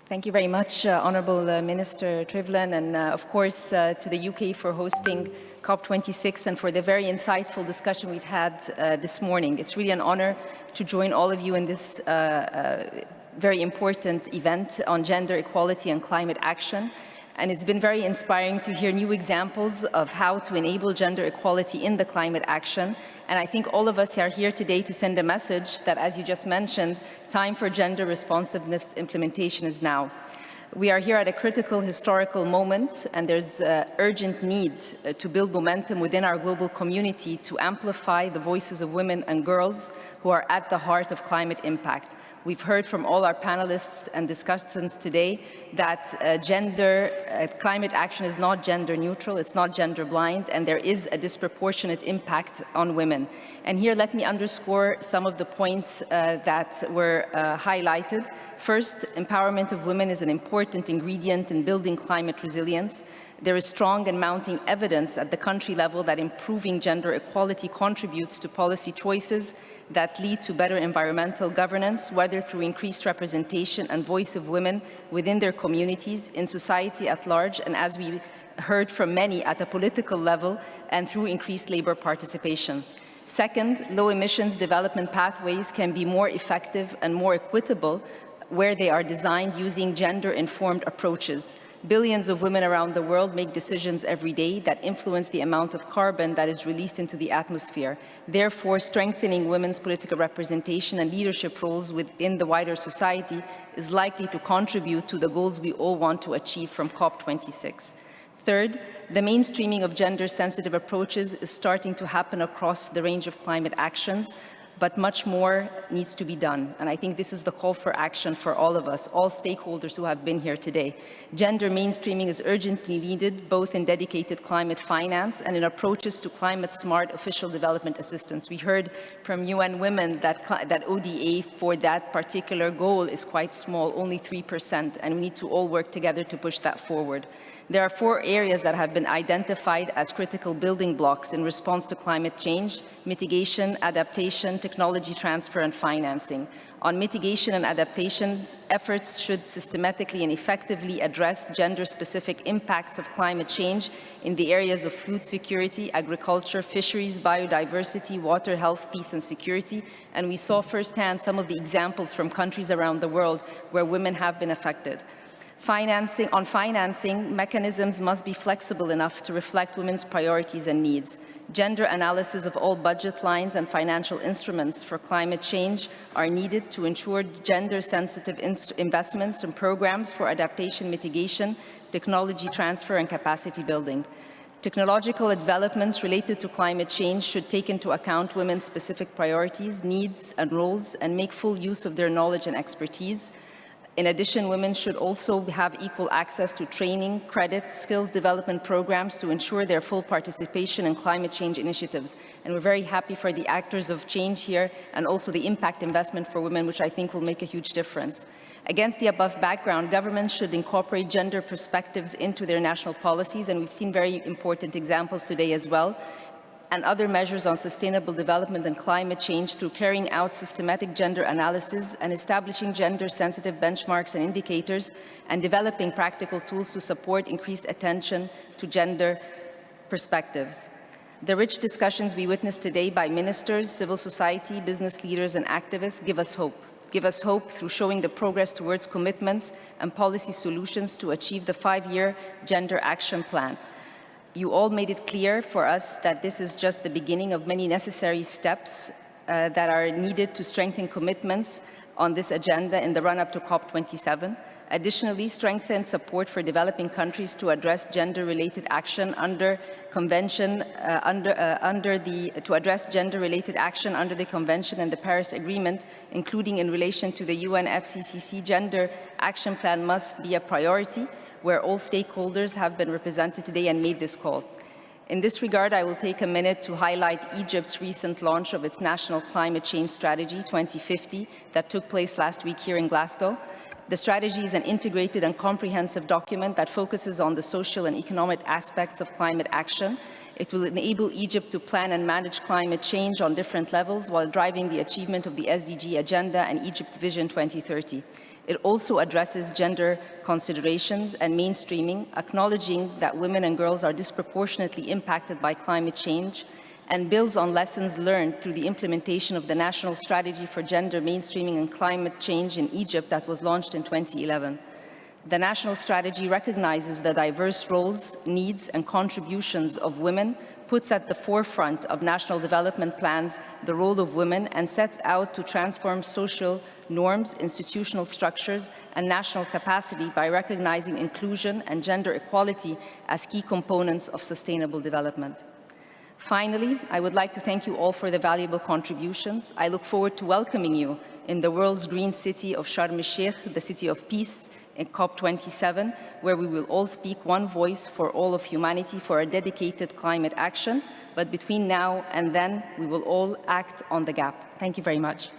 Thank you very much, Honourable Minister Trivlin, and of course to the UK for hosting COP26 and for the very insightful discussion we've had this morning. It's really an honour to join all of you in this very important event on gender equality and climate action. And it's been very inspiring to hear new examples of how to enable gender equality in the climate action. And I think all of us are here today to send a message that, as you just mentioned, time for gender responsiveness implementation is now. We are here at a critical historical moment, and there's urgent need to build momentum within our global community to amplify the voices of women and girls who are at the heart of climate impact. We've heard from all our panelists and discussants today that climate action is not gender neutral, it's not gender blind, and there is a disproportionate impact on women. And here let me underscore some of the points that were highlighted. First, empowerment of women is an important ingredient in building climate resilience. There is strong and mounting evidence at the country level that improving gender equality contributes to policy choices that lead to better environmental governance, whether through increased representation and voice of women within their communities, in society at large, and as we heard from many at a political level, and through increased labor participation. Second, low emissions development pathways can be more effective and more equitable where they are designed using gender-informed approaches. Billions of women around the world make decisions every day that influence the amount of carbon that is released into the atmosphere. Therefore, strengthening women's political representation and leadership roles within the wider society is likely to contribute to the goals we all want to achieve from COP26. Third, the mainstreaming of gender-sensitive approaches is starting to happen across the range of climate actions, but much more needs to be done. And I think this is the call for action for all of us, all stakeholders who have been here today. Gender mainstreaming is urgently needed, both in dedicated climate finance and in approaches to climate-smart official development assistance. We heard from UN Women that ODA for that particular goal is quite small, only 3%, and we need to all work together to push that forward. There are 4 areas that have been identified as critical building blocks in response to climate change: mitigation, adaptation, technology transfer, and financing. On mitigation and adaptation, efforts should systematically and effectively address gender-specific impacts of climate change in the areas of food security, agriculture, fisheries, biodiversity, water, health, peace, and security. And we saw firsthand some of the examples from countries around the world where women have been affected. On financing, mechanisms must be flexible enough to reflect women's priorities and needs. Gender analysis of all budget lines and financial instruments for climate change are needed to ensure gender-sensitive investments and programs for adaptation mitigation, technology transfer, and capacity building. Technological developments related to climate change should take into account women's specific priorities, needs, and roles, and make full use of their knowledge and expertise. In addition, women should also have equal access to training, credit, skills development programs to ensure their full participation in climate change initiatives. And we're very happy for the actors of change here and also the impact investment for women, which I think will make a huge difference. Against the above background, governments should incorporate gender perspectives into their national policies, and we've seen very important examples today as well, and other measures on sustainable development and climate change through carrying out systematic gender analysis and establishing gender-sensitive benchmarks and indicators, and developing practical tools to support increased attention to gender perspectives. The rich discussions we witnessed today by ministers, civil society, business leaders, and activists give us hope. Give us hope through showing the progress towards commitments and policy solutions to achieve the 5-year Gender Action Plan. You all made it clear for us that this is just the beginning of many necessary steps that are needed to strengthen commitments on this agenda in the run-up to COP27. Additionally, strengthen support for developing countries to address gender-related action under Convention to address gender-related action under the Convention and the Paris Agreement, including in relation to the UNFCCC Gender Action Plan, must be a priority, where all stakeholders have been represented today and made this call. In this regard, I will take a minute to highlight Egypt's recent launch of its National Climate Change Strategy 2050 that took place last week here in Glasgow. The strategy is an integrated and comprehensive document that focuses on the social and economic aspects of climate action. It will enable Egypt to plan and manage climate change on different levels while driving the achievement of the SDG agenda and Egypt's Vision 2030. It also addresses gender considerations and mainstreaming, acknowledging that women and girls are disproportionately impacted by climate change, and builds on lessons learned through the implementation of the National Strategy for Gender Mainstreaming and Climate Change in Egypt that was launched in 2011. The national strategy recognizes the diverse roles, needs, and contributions of women, puts at the forefront of national development plans the role of women, and sets out to transform social norms, institutional structures, and national capacity by recognizing inclusion and gender equality as key components of sustainable development. Finally, I would like to thank you all for the valuable contributions. I look forward to welcoming you in the world's green city of Sharm el-Sheikh, the city of peace, in COP27, where we will all speak one voice for all of humanity for a dedicated climate action. But between now and then, we will all act on the gap. Thank you very much.